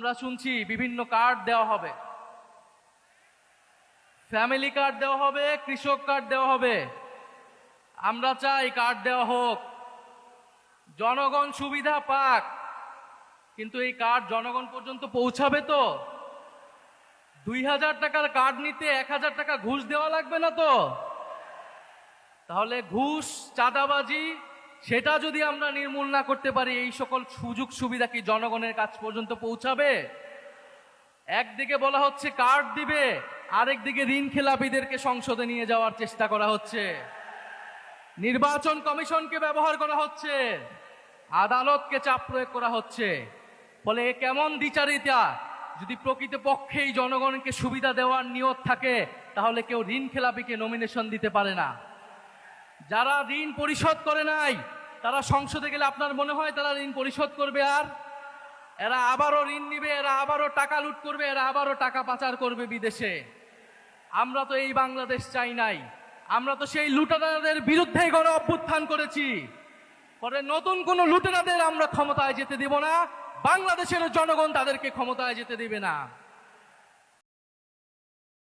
আমরা শুনছি বিভিন্ন কার্ড দেওয়া হবে, ফ্যামিলি কার্ড দেওয়া হবে, কৃষক কার্ড দেওয়া হবে। আমরা চাই কার্ড দেওয়া হোক, জনগণ সুবিধা পাক, কিন্তু এই কার্ড জনগণ পর্যন্ত পৌঁছাবে তো? 2000 টাকার কার্ড নিতে 1000 টাকা ঘুষ দেওয়া লাগবে না তো? তাহলে ঘুষ, চাঁদাবাজি সেটা যদি আমরা নির্মূল না করতে পারি, এই সকল সুযোগ সুবিধা কি জনগণের কাছ পর্যন্ত পৌঁছাবে? একদিকে বলা হচ্ছে কার্ড দিবে, আরেকদিকে ঋণ খেলাপিদেরকে সংসদে নিয়ে যাওয়ার চেষ্টা করা হচ্ছে, নির্বাচন কমিশনকে ব্যবহার করা হচ্ছে, আদালতকে চাপ প্রয়োগ করা হচ্ছে। ফলে এ কেমন দ্বিচারিতা? যদি প্রকৃতপক্ষেই জনগণকে সুবিধা দেওয়ার নিয়ত থাকে, তাহলে কেউ ঋণ খেলাপিকে নমিনেশন দিতে পারে না। যারা ঋণ পরিশোধ করে নাই তারা সংসদে গেলে আপনার মনে হয় তারা ঋণ পরিশোধ করবে? আর এরা আবারও ঋণ নিবে, এরা আবারও টাকা লুট করবে, এরা আবারও টাকা পাচার করবে বিদেশে। আমরা তো এই বাংলাদেশ চাই নাই, আমরা তো সেই লুটেরাদের বিরুদ্ধে গণ অভ্যুত্থান করেছি। পরে নতুন কোন লুটেরাদের আমরা ক্ষমতায় যেতে দেব না, বাংলাদেশের জনগণ তাদেরকে ক্ষমতায় যেতে দেবে না।